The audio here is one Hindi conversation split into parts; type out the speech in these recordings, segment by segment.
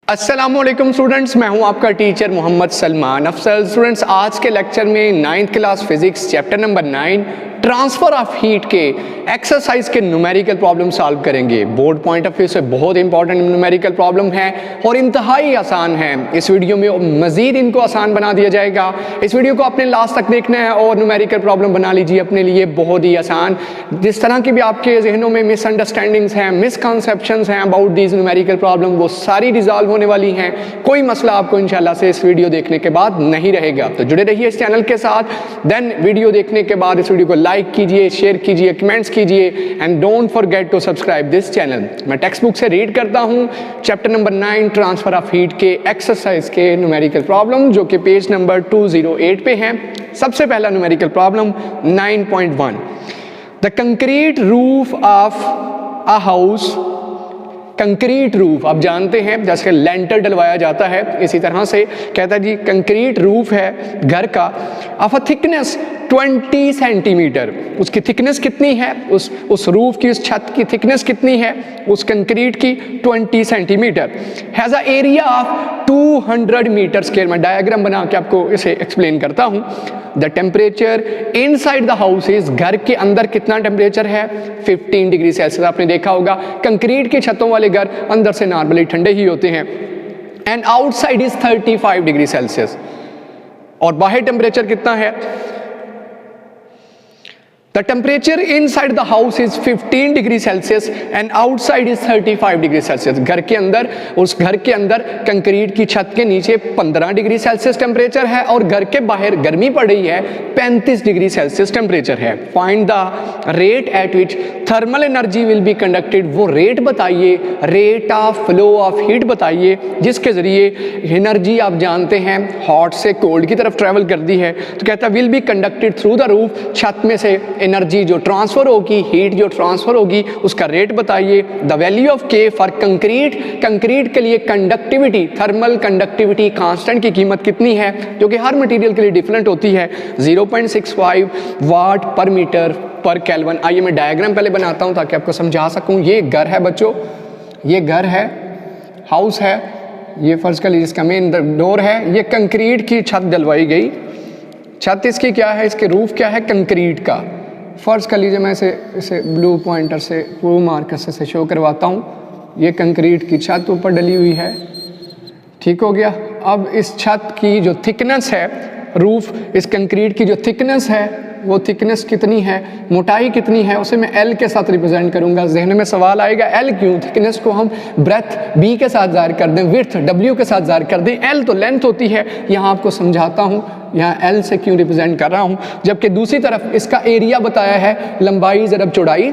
अस्सलामुअलैकुम स्टूडेंट्स, मैं हूं आपका टीचर मोहम्मद सलमान अफसल। स्टूडेंट्स, आज के लेक्चर में 9th class physics chapter number 9 transfer of heat के एक्सरसाइज के न्यूमेरिकल प्रॉब्लम सॉल्व करेंगे। बोर्ड पॉइंट ऑफ व्यू से बहुत इंपॉर्टेंट न्यूमेरिकल प्रॉब्लम है और इंतहाई आसान है। इस वीडियो में मज़ीद इनको आसान बना दिया जाएगा। इस वीडियो को आपने लास्ट तक देखना है और न्यूमेरिकल प्रॉब्लम बना लीजिए अपने लिए बहुत ही आसान। जिस तरह की भी आपके जहनों में मिसअंडरस्टैंडिंग्स हैं, मिसकंसेप्शंस हैं अबाउट दीज न्यूमेरिकल प्रॉब्लम, वो सारी रिजॉल्व होने वाली हैं। कोई मसला आपको इंशाल्लाह से इस वीडियो देखने के बाद नहीं रहेगा। तो जुड़े रहिए इस चैनल के साथ। देन वीडियो देखने के बाद इस वीडियो को लाइक कीजिए, शेयर कीजिए, कमेंट्स कीजिए and don't forget to subscribe this channel. मैं टेक्स्ट बुक से रीड करता हूं chapter number 9 transfer of heat के एक्सरसाइज के न्यूमेरिकल प्रॉब्लम, जो कि पेज नंबर 208 पे है। सबसे पहला numerical problem 9.1, the concrete roof of a house. Concrete roof आप जानते हैं जैसे लेंटर डलवाया जाता है, इसी तरह से कहता है जी कंक्रीट रूफ है घर का, ऑफ अ थिकनेस 20 सेंटीमीटर। उसकी थिकनेस कितनी है, उस रूफ की, उस छत की थिकनेस कितनी है, उस कंक्रीट की 20 centimetre. Has a area of 200 metre square. मैं डायग्राम बना के आपको इसे एक्सप्लेन करता हूँ। The temperature inside the house is, घर के अंदर कितना टेम्परेचर है, 15 डिग्री सेल्सियस। आपने देखा होगा कंक्रीट की छतों वाले घर अंदर से नॉर्मली ठंडे ही होते हैं। And outside is 35 degree Celsius. और बाहर टेम्परेचर कितना है, The temperature inside the house is 15 degree Celsius and outside is 35 degree Celsius. घर के अंदर, उस घर के अंदर कंक्रीट की छत के नीचे 15 डिग्री सेल्सियस टेम्परेचर है और घर के बाहर गर्मी पड़ रही है, 35 डिग्री सेल्सियस टेम्परेचर है। Find the rate at which thermal energy will be conducted. वो रेट बताइए, rate of flow of heat बताइए जिसके जरिए एनर्जी आप जानते हैं हॉट से कोल्ड की तरफ ट्रेवल करती है। तो कहता है will be conducted through the roof, छत में से एनर्जी जो ट्रांसफर होगी, हीट जो ट्रांसफर होगी, उसका रेट बताइए। द वैल्यू ऑफ के फॉर कंक्रीट, कंक्रीट के लिए कंडक्टिविटी, थर्मल कंडक्टिविटी कांस्टेंट की कीमत कितनी है, जो कि हर मटेरियल के लिए डिफरेंट होती है, 0.65 वाट पर मीटर पर केल्विन। आइए मैं डायग्राम पहले बनाता हूं ताकि आपको समझा सकूं। ये घर है बच्चों, ये घर है, हाउस है, ये फर्ज कर लीजिए इसका मेन डोर है। ये कंक्रीट की छत डलवाई गई। छत इसकी क्या है, इसके रूफ क्या है, कंक्रीट का। फर्ज कर लीजिए मैं इसे ब्लू पॉइंटर से, ब्लू मार्कर से शो करवाता हूँ। ये कंक्रीट की छत ऊपर डली हुई है, ठीक हो गया। अब इस छत की जो थिकनेस है, रूफ, इस कंक्रीट की जो थिकनेस है, वो थिकनेस कितनी है, मोटाई कितनी है, उसे मैं एल के साथ रिप्रेजेंट करूंगा। जहन में सवाल आएगा एल क्यों, थिकनेस को हम ब्रेथ बी के साथ जाहिर कर दें, विड्थ डब्ल्यू के साथ जाहिर कर दें, एल तो लेंथ होती है। यहाँ आपको समझाता हूँ यहाँ एल से क्यों रिप्रेजेंट कर रहा हूँ। जबकि दूसरी तरफ इसका एरिया बताया है, लंबाई ज़रब चौड़ाई।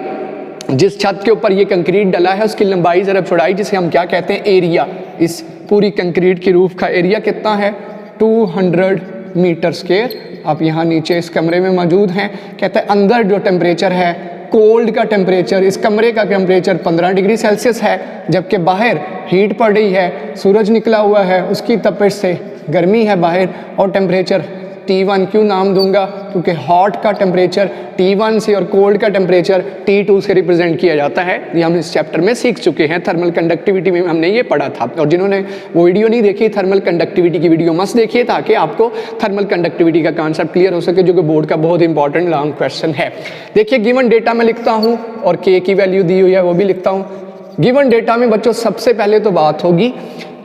जिस छत के ऊपर ये कंक्रीट डला है उसकी लंबाई ज़रब चौड़ाई, जिसे हम क्या कहते हैं, एरिया। इस पूरी कंक्रीट की रूफ का एरिया कितना है, 200 मीटर स्क्वायर। आप यहाँ नीचे इस कमरे में मौजूद हैं। कहते हैं अंदर जो टेम्परेचर है, कोल्ड का टेम्परेचर, इस कमरे का टेम्परेचर 15 डिग्री सेल्सियस है, जबकि बाहर हीट पड़ रही है, सूरज निकला हुआ है, उसकी तपिश से गर्मी है बाहर, और टेम्परेचर T1 क्यों नाम दूंगा, क्योंकि हॉट का टेम्परेचर T1 से और कोल्ड का टेम्परेचर T2 से रिप्रेजेंट किया जाता है। ये हम इस चैप्टर में सीख चुके हैं, थर्मल कंडक्टिविटी में हमने ये पढ़ा था। और जिन्होंने वो वीडियो नहीं देखी थर्मल कंडक्टिविटी की, वीडियो मस्त देखिए ताकि आपको थर्मल कंडक्टिविटी का कॉन्सेप्ट क्लियर हो सके, जो कि बोर्ड का बहुत इंपॉर्टेंट लॉन्ग क्वेश्चन है। देखिए गिवन डेटा में लिखता हूँ और के की वैल्यू दी हुई है वो भी लिखता हूँ। गिवन डेटा में बच्चों सबसे पहले तो बात होगी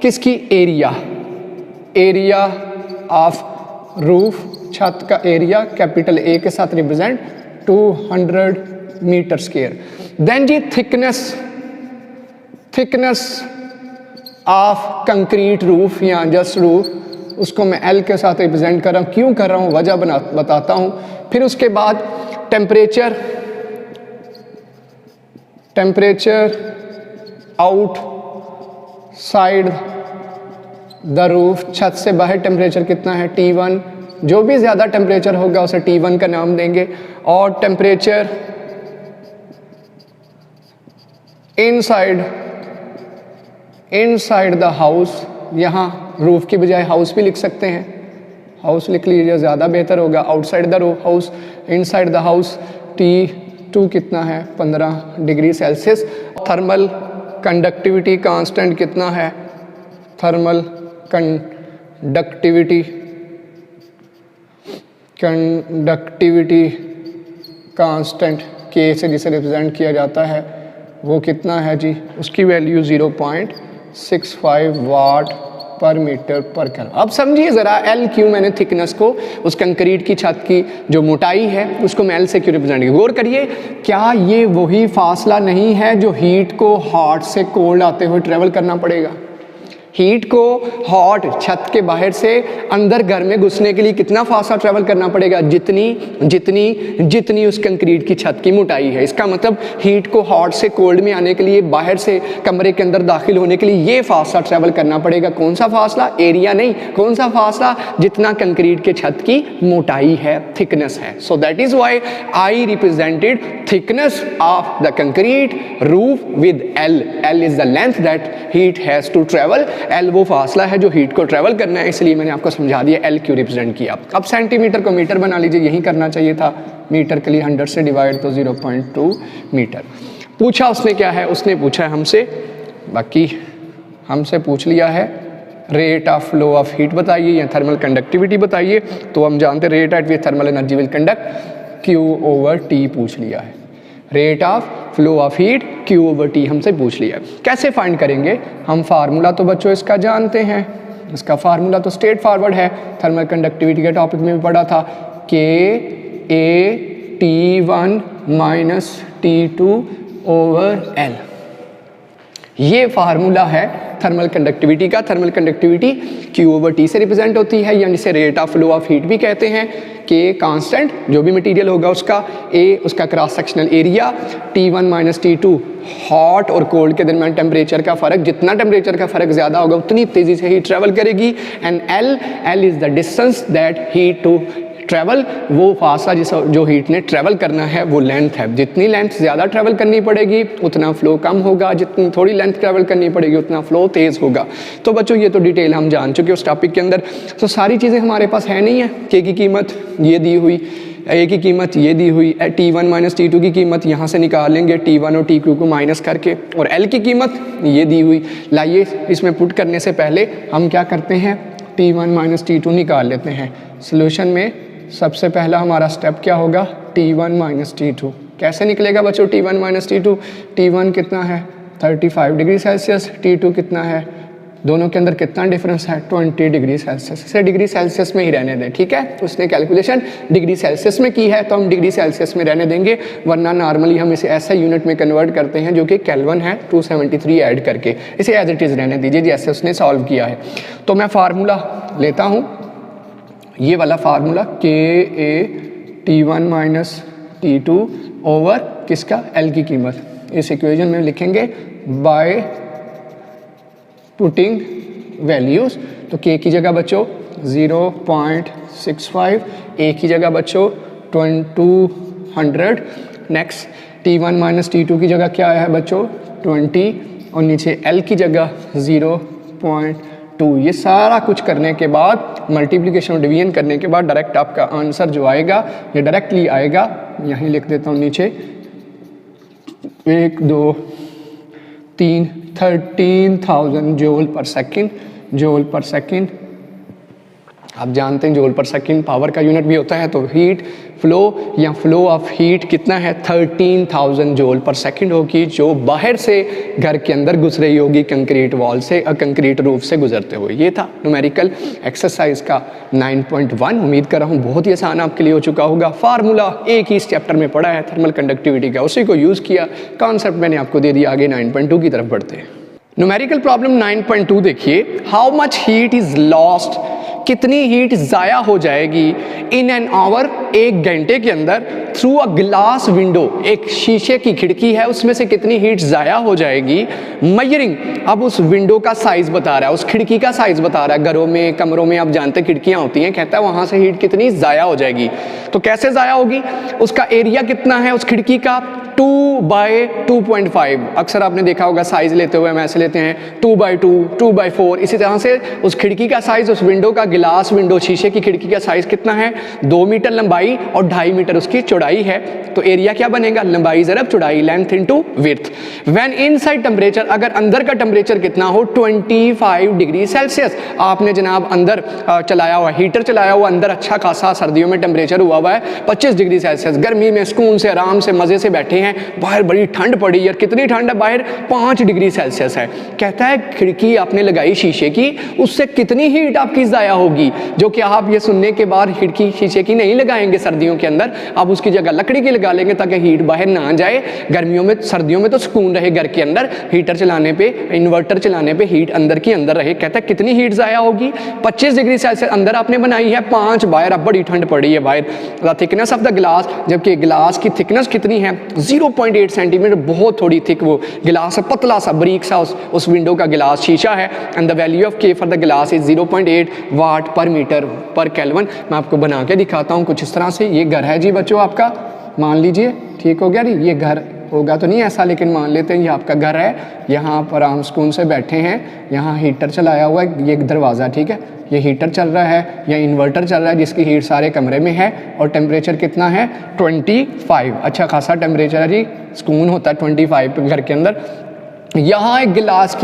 किसकी, एरिया, एरिया ऑफ रूफ, छत का एरिया कैपिटल ए के साथ रिप्रेजेंट 200 मीटर स्क्वायर। देन जी thickness, thickness of concrete roof या जस्ट रूफ, उसको मैं एल के साथ रिप्रेजेंट कर रहा हूँ। क्यों कर रहा हूँ वजह बताता हूँ। फिर उसके बाद temperature, temperature out side the roof, छत से बाहर टेम्परेचर कितना है, T1। जो भी ज़्यादा टेम्परेचर होगा उसे T1 का नाम देंगे। और टेम्परेचर इनसाइड द हाउस, यहाँ रूफ की बजाय हाउस भी लिख सकते हैं, हाउस लिख लीजिए ज़्यादा बेहतर होगा। Outside the roof house, inside the house T2 कितना है, 15 degree Celsius. Thermal conductivity constant कितना है, थर्मल कंडक्टिविटी कांस्टेंट के से जिसे रिप्रेजेंट किया जाता है वो कितना है जी, उसकी वैल्यू 0.65 वाट पर मीटर पर केल्विन। अब समझिए ज़रा एल क्यू मैंने थिकनेस को, उस कंक्रीट की छत की जो मोटाई है उसको मैं एल से क्यों रिप्रेजेंट किया। गौर करिए, क्या ये वही फासला नहीं है जो हीट को हॉट से कोल्ड आते हुए ट्रेवल करना पड़ेगा। हीट को हॉट छत के बाहर से अंदर घर में घुसने के लिए कितना फासला ट्रैवल करना पड़ेगा, जितनी उस कंक्रीट की छत की मोटाई है। इसका मतलब हीट को हॉट से कोल्ड में आने के लिए बाहर से कमरे के अंदर दाखिल होने के लिए ये फासला ट्रैवल करना पड़ेगा। कौन सा फासला, एरिया नहीं, कौन सा फासला, जितना कंक्रीट के छत की मोटाई है, थिकनेस है। So that is why I represented thickness of the concrete roof with L. L is the length that heat has to travel. L वो फासला है जो हीट को ट्रैवल करना है, इसलिए मैंने आपको समझा दिया एल क्यू रिप्रेजेंट किया। अब सेंटीमीटर को मीटर बना लीजिए, यही करना चाहिए था। मीटर के लिए 100 से डिवाइड तो 0.2 मीटर। पूछा उसने क्या है, उसने पूछा है हमसे, बाकी हमसे पूछ लिया है rate of flow of heat बताइए या थर्मल कंडक्टिविटी बताइए। तो हम जानते हैं rate at which thermal energy will conduct Q/T पूछ लिया है। Rate of flow of heat Q/T हमसे पूछ लिया। कैसे फाइंड करेंगे हम, फार्मूला तो बच्चों इसका जानते हैं, इसका फार्मूला तो स्ट्रेट फॉरवर्ड है, थर्मल कंडक्टिविटी के टॉपिक में भी पढ़ा था, KA T1 - T2/L। ये फार्मूला है थर्मल कंडक्टिविटी का। थर्मल कंडक्टिविटी Q/T से रिप्रेजेंट होती है, यानी इसे rate of flow of heat भी कहते हैं। K कांस्टेंट जो भी मटेरियल होगा उसका, A उसका cross sectional area, T1 - T2 hot और कोल्ड के दरमियान टेम्परेचर का फ़र्क, जितना टेम्परेचर का फ़र्क ज़्यादा होगा उतनी तेज़ी से हीट ट्रैवल करेगी। And L is the distance that heat to travel, वो फासला जो हीट ने ट्रैवल करना है वो लेंथ है। जितनी लेंथ ज़्यादा ट्रैवल करनी पड़ेगी उतना फ्लो कम होगा, जितनी थोड़ी लेंथ ट्रैवल करनी पड़ेगी उतना फ्लो तेज़ होगा। तो बच्चों ये तो डिटेल हम जान चुके उस टॉपिक के अंदर। तो सारी चीज़ें हमारे पास है नहीं है। K की कीमत ये दी हुई, A की कीमत ये दी हुई, T1 - T2 की कीमत यहाँ से निकाल लेंगे T1 और T2 को माइनस करके, और L की कीमत ये दी हुई। लाइए इसमें पुट करने से पहले हम क्या करते हैं, T1 - T2 निकाल लेते हैं। सोल्यूशन में सबसे पहला हमारा स्टेप क्या होगा, T1 - T2। कैसे निकलेगा बच्चों T1 - T2, T1 कितना है 35 डिग्री सेल्सियस, T2 कितना है, दोनों के अंदर कितना डिफरेंस है 20 डिग्री सेल्सियस। इसे डिग्री सेल्सियस में ही रहने दें, ठीक है। उसने कैलकुलेशन डिग्री सेल्सियस में की है तो हम डिग्री सेल्सियस में रहने देंगे, वरना नॉर्मली हम इसे ऐसा यूनिट में कन्वर्ट करते हैं जो कि केल्विन है, 273 ऐड करके। इसे एज इट इज़ रहने दीजिए जैसे उसने सॉल्व किया है। तो मैं फार्मूला लेता हूँ, ये वाला formula KA T1 - T2 over किसका, L की कीमत। इस इक्वेशन में लिखेंगे बाय पुटिंग वैल्यूज़। तो K की जगह बच्चों 0.65, A की जगह बच्चों 200, नेक्स्ट T1 - T2 की जगह क्या है बच्चों 20, और नीचे L की जगह 0.2। ये सारा कुछ करने के बाद, मल्टीप्लिकेशन और डिवीजन करने के बाद डायरेक्ट आपका आंसर जो आएगा ये डायरेक्टली आएगा, यहीं लिख देता हूँ नीचे 1 2 3 13,000 जूल पर सेकेंड। आप जानते हैं जूल पर सेकेंड पावर का यूनिट भी होता है। तो हीट फ्लो या फ्लो ऑफ हीट कितना है 13,000 जूल पर सेकेंड होगी, जो बाहर से घर के अंदर घुस रही होगी कंक्रीट वॉल से, कंक्रीट रूफ से गुजरते हुए। ये था न्यूमेरिकल एक्सरसाइज का 9.1। उम्मीद कर रहा हूँ बहुत ही आसान आपके लिए हो चुका होगा। फार्मूला एक ही इस चैप्टर में पढ़ा है थर्मल कंडक्टिविटी का, उसी को यूज़ किया, कॉन्सेप्ट मैंने आपको दे दिया। आगे 9.2 की तरफ बढ़ते हैं। न्यूमेरिकल प्रॉब्लम 9.2 देखिए, how much heat is lost, कितनी हीट ज़ाया हो जाएगी इन एन आवर, एक घंटे के अंदर, थ्रू अ ग्लास विंडो, एक शीशे की खिड़की है उसमें से कितनी हीट ज़ाया हो जाएगी। मयरिंग, अब उस विंडो का साइज बता रहा है, उस खिड़की का साइज बता रहा है। घरों में कमरों में आप जानते खिड़कियाँ होती हैं, कहता है वहाँ से हीट कितनी ज़ाया हो जाएगी। तो कैसे ज़ाया होगी, उसका एरिया कितना है उस खिड़की का 2/2.5, अक्सर आपने देखा होगा साइज लेते हुए हम ऐसे लेते हैं 2/2, 2/4। इसी तरह से उस खिड़की का साइज, उस विंडो का, गिलास विंडो शीशे की खिड़की का साइज कितना है, 2 मीटर लंबाई और 2.5 मीटर उसकी चौड़ाई है। तो एरिया क्या बनेगा, लंबाई ज़रब चौड़ाई, length into width. When inside temperature, अगर अंदर का टेम्परेचर कितना हो, 25 डिग्री सेल्सियस। आपने जनाब अंदर चलाया हुआ हीटर चलाया हुआ, अंदर अच्छा खासा सर्दियों में टेम्परेचर हुआ है 25 डिग्री सेल्सियस, गर्मी में सुकून से आराम से मज़े से बैठे हैं, बाहर बड़ी ठंड पड़ी है, कितनी ठंड है बाहर, 5 डिग्री सेल्सियस है। कहता है खिड़की आपने लगाई शीशे की, उससे कितनी हीट आपकी ज़ाया होगी, जो कि आप ये सुनने के बाद खिड़की शीशे की नहीं लगाएंगे सर्दियों के अंदर, आप उसकी जगह लकड़ी की लगा लेंगे ताकि हीट बाहर ना आ जाए। गर्मियों में, सर्दियों में तो सुकून रहे घर के अंदर, हीटर चलाने पे, इन्वर्टर चलाने पे हीट अंदर की अंदर रहे। कहता है कितनी हीट ज़ाया होगी, 25 डिग्री सेल्सियस अंदर आपने बनाई है, 5 बाहर, अब बड़ी ठंड पड़ी है बाहर। The thickness of the glass, जबकि ग्लास की थिकनेस कितनी है, 0.8 सेंटीमीटर, बहुत थोड़ी थिक वो गिलास है, पतला सा बारीक सा उस विंडो का गिलास शीशा है। एंड द वैल्यू ऑफ के फॉर द ग्लास इज 0.8 वाट पर मीटर पर केल्विन। मैं आपको बना के दिखाता हूँ कुछ इस तरह से। ये घर है जी बच्चों आपका, मान लीजिए, ठीक हो गया जी, ये घर होगा तो नहीं ऐसा, लेकिन मान लेते हैं ये आपका घर है, यहाँ पर आराम सुकून से बैठे हैं, यहाँ हीटर चलाया हुआ है, ये एक दरवाज़ा, ठीक है, ये हीटर चल रहा है या इन्वर्टर चल रहा है जिसकी हीट सारे कमरे में है, और टेम्परेचर कितना है 25, अच्छा खासा टेम्परेचर है जी, सुकून होता है 25 घर के अंदर। यहाँ एक गिलास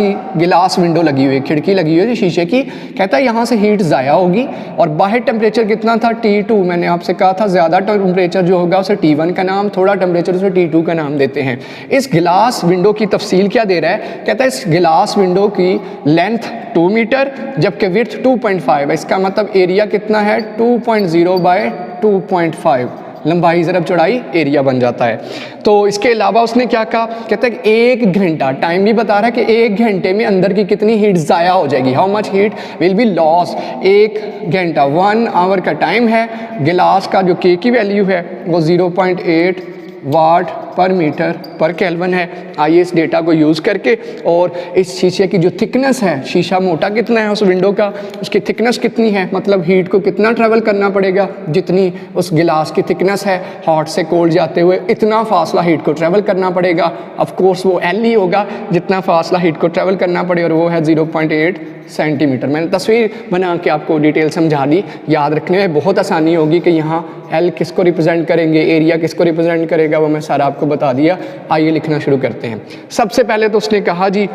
विंडो लगी हुई है, खिड़की लगी हुई है शीशे की। कहता है यहाँ से हीट ज़ाया होगी, और बाहर टेम्परेचर कितना था, T2। मैंने आपसे कहा था ज़्यादा टेम्परेचर जो होगा उसे T1 का नाम, थोड़ा टेम्परेचर उसे T2 का नाम देते हैं। इस गिलास विंडो की तफसील क्या दे रहा है, कहता है इस गिलास विंडो की लेंथ 2 मीटर जबकि विड्थ 2.5 है। इसका मतलब एरिया कितना है, 2.0/2.5, लंबाई ज़रब चौड़ाई एरिया बन जाता है। तो इसके अलावा उसने क्या कहा, कहता है 1 घंटा, टाइम भी बता रहा है कि 1 घंटे में अंदर की कितनी हीट ज़ाया हो जाएगी, how much heat will be loss. 1 घंटा, 1 आवर का टाइम है। गिलास का जो के की वैल्यू है वो 0.8 वाट पर मीटर पर केल्विन है। आइए इस डेटा को यूज़ करके, और इस शीशे की जो थिकनेस है, शीशा मोटा कितना है उस विंडो का, उसकी थिकनेस कितनी है, मतलब हीट को कितना ट्रैवल करना पड़ेगा, जितनी उस गिलास की थिकनेस है, हॉट से कोल्ड जाते हुए इतना फासला हीट को ट्रैवल करना पड़ेगा। ऑफ कोर्स वो एल ही होगा जितना फासला हीट को ट्रैवल करना पड़े, और वो है 0.8 सेंटीमीटर। मैंने तस्वीर बना के आपको डिटेल समझा दी, याद रखने में बहुत आसानी होगी कि यहाँ एल किसको रिप्रेजेंट करेंगे, एरिया किसको रिप्रेजेंट करेगा, वो मैं सारा आपको बता दिया। आइए लिखना शुरू करते हैं। सबसे पहले तो उसने कहा जी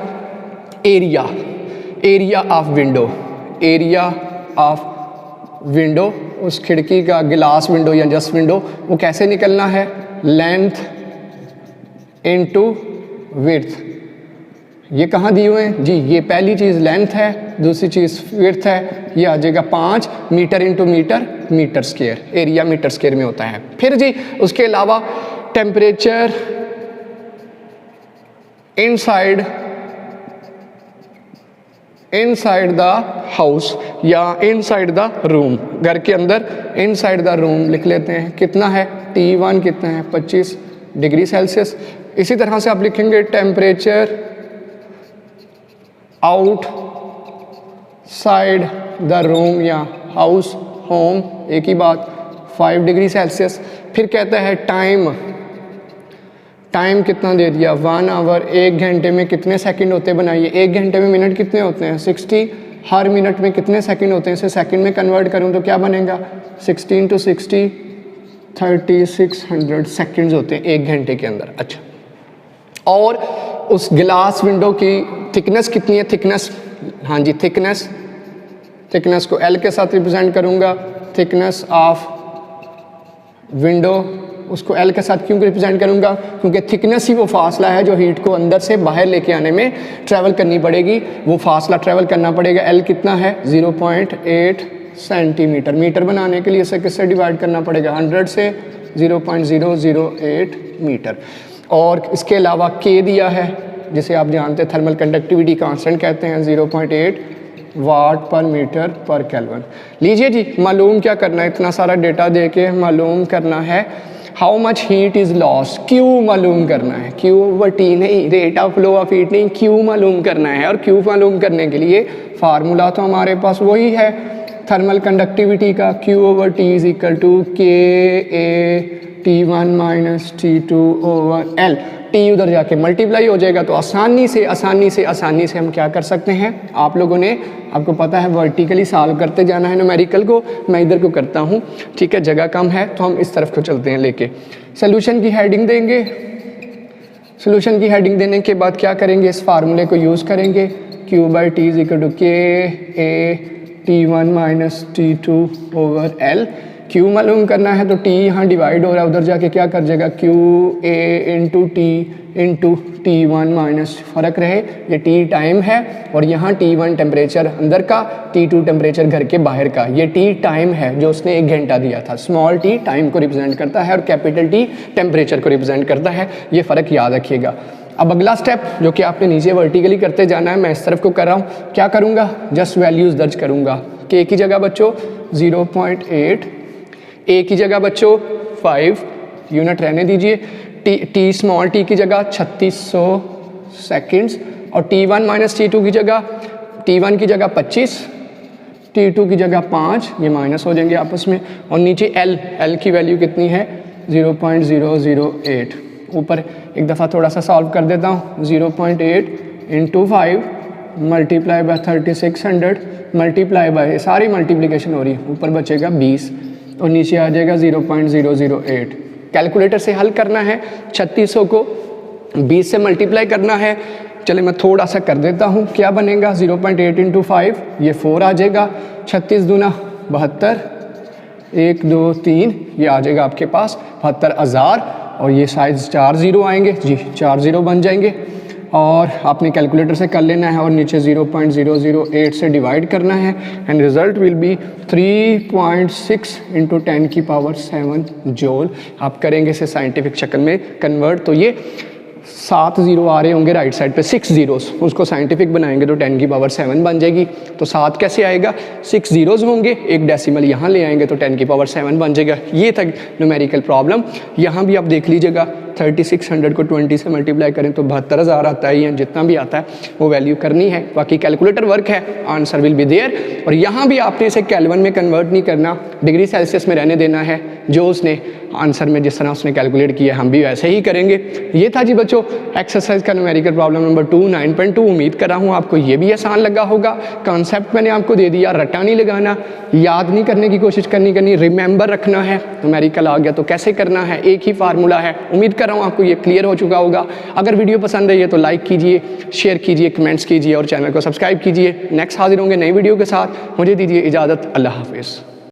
area of window, area of window, उस खिड़की का गिलास विंडो या जस्ट विंडो, वो कैसे निकलना है, लेंथ इनटू विड्थ। ये कहाँ दिए हुए हैं जी, ये पहली चीज़ लेंथ है, दूसरी चीज़ विड्थ है, ये आ जाएगा 5 metre into metre, metre square, area metre square में होता है। फिर जी उसके अलावा टेम्परेचर इनसाइड द हाउस या इनसाइड द रूम, घर के अंदर इनसाइड द रूम लिख लेते हैं, कितना है, T1 कितना है, 25 डिग्री सेल्सियस। इसी तरह से आप लिखेंगे टेम्परेचर आउटसाइड द रूम या हाउस, होम, एक ही बात, 5 डिग्री सेल्सियस। फिर कहता है टाइम कितना दे दिया, 1 आवर, 1 घंटे में कितने सेकंड होते हैं, बनाइए। 1 घंटे में मिनट कितने होते हैं, 60, हर मिनट में कितने सेकंड होते हैं, इसे सेकंड में कन्वर्ट करूं तो क्या बनेगा, 16 to 60, 3600 सेकंड्स होते हैं 1 घंटे के अंदर। अच्छा, और उस गिलास विंडो की थिकनेस कितनी है, थिकनेस, हाँ जी, थिकनेस को L के साथ रिप्रेजेंट करूंगा, थिकनेस ऑफ विंडो, उसको L के साथ क्यों रिप्रेजेंट करूंगा, क्योंकि थिकनेस ही वो फासला है जो हीट को अंदर से बाहर लेके आने में ट्रैवल करनी पड़ेगी, वो फासला ट्रैवल करना पड़ेगा। L कितना है, 0.8 सेंटीमीटर। मीटर बनाने के लिए इसे किससे डिवाइड करना पड़ेगा, 100 से, 0.008 मीटर। और इसके अलावा K दिया है, जिसे आप जानते हैं थर्मल कंडक्टिविटी कांस्टेंट कहते हैं, 0.8 वाट पर मीटर पर केल्विन। लीजिए जी, मालूम क्या करना है, इतना सारा डेटा दे के मालूम करना है how much heat is lost, Q मालूम करना है, Q/T नहीं, rate of flow of heat नहीं, क्यू मालूम करना है। और क्यू मालूम करने के लिए फार्मूला तो हमारे पास वही है, थर्मल कंडक्टिविटी का Q/T is equal to KA T1 minus T2/L। T उधर जाके मल्टीप्लाई हो जाएगा, तो आसानी से हम क्या कर सकते हैं, आप लोगों ने, आपको पता है वर्टिकली सॉल्व करते जाना है न्यूमेरिकल को, मैं इधर को करता हूँ, ठीक है, जगह कम है तो हम इस तरफ को चलते हैं लेके। सोल्यूशन की हेडिंग देंगे, सोल्यूशन की हेडिंग देने के बाद क्या करेंगे, इस फार्मूले को यूज़ करेंगे, Q/T is equal to KA T1 minus T2/L। Q मालूम करना है तो T यहाँ डिवाइड हो रहा है, उधर जाके क्या कर जाएगा, QA into T into T1 minus, फ़र्क रहे, ये T टाइम है और यहाँ T1 टेम्परेचर अंदर का, T2 टेम्परेचर घर के बाहर का। ये T टाइम है जो उसने 1 घंटा दिया था। स्मॉल t टाइम को रिप्रेजेंट करता है और कैपिटल T टेम्परेचर को रिप्रेजेंट करता है, ये फ़र्क याद रखिएगा। अब अगला स्टेप जो कि आपने नीचे वर्टिकली करते जाना है, मैं इस तरफ को कर रहा हूँ, क्या करूँगा, जस्ट वैल्यूज़ दर्ज करूँगा। K की जगह बच्चों 0.8, A की जगह बच्चों 5 यूनिट रहने दीजिए, T स्मॉल t की जगह 3600 सेकेंड्स और T1 माइनस T2 की जगह, T1 की जगह 25, T2 की जगह 5, ये माइनस हो जाएंगे आपस में, और नीचे L की वैल्यू कितनी है 0.008। ऊपर एक दफ़ा थोड़ा सा सॉल्व कर देता हूँ, 0.8 into 5 multiply by 3600 multiply by, सारी मल्टीप्लिकेशन हो रही है, ऊपर बचेगा 20 और नीचे आ जाएगा 0.008। कैलकुलेटर से हल करना है, 3600 को 20 से मल्टीप्लाई करना है। चले मैं थोड़ा सा कर देता हूँ, क्या बनेगा 0.8 इंटू 5, ये 4 आ जाएगा, 36 दूना 72, 1 2 3, ये आ जाएगा आपके पास 72,000 और ये साइज 4 0 आएंगे जी, 4 0 बन जाएंगे और आपने कैलकुलेटर से कर लेना है और नीचे 0.008 से डिवाइड करना है end result will be 3.6 into 10 की पावर 7 जूल। आप करेंगे इसे साइंटिफिक शक्ल में कन्वर्ट, तो ये 7 0 आ रहे होंगे राइट साइड पे, 6 zeros, उसको साइंटिफिक बनाएंगे तो 10 की पावर 7 बन जाएगी। तो 7 कैसे आएगा, 6 zeros होंगे, एक डेसिमल यहाँ ले आएंगे तो 10 की पावर 7 बन जाएगा। ये था न्यूमेरिकल प्रॉब्लम। यहाँ भी आप देख लीजिएगा, 3600 को 20 से मल्टीप्लाई करें तो 72,000 आता है, या जितना भी आता है वो वैल्यू करनी है, बाकी कैलकुलेटर वर्क है, आंसर विल बी देयर। और यहाँ भी आपने इसे केल्विन में कन्वर्ट नहीं करना, डिग्री सेल्सियस में रहने देना है, जो उसने आंसर में जिस तरह उसने कैलकुलेट किया हम भी वैसे ही करेंगे। ये था जी बच्चों एक्सरसाइज का न्यूमेरिकल प्रॉब्लम नंबर 2 9.2। उम्मीद कर रहा हूँ आपको ये भी आसान लगा होगा। कॉन्सेप्ट मैंने आपको दे दिया, रट्टा नहीं लगाना, याद नहीं करने की कोशिश करनी, रिमेंबर रखना है। न्यूमेरिकल आ गया तो कैसे करना है, एक ही फार्मूला है। उम्मीद कर रहा हूँ आपको ये क्लियर हो चुका होगा। अगर वीडियो पसंद आई है तो लाइक कीजिए, शेयर कीजिए, कमेंट्स कीजिए और चैनल को सब्सक्राइब कीजिए। नेक्स्ट हाजिर होंगे नई वीडियो के साथ। मुझे दीजिए इजाज़त, अल्लाह हाफिज़।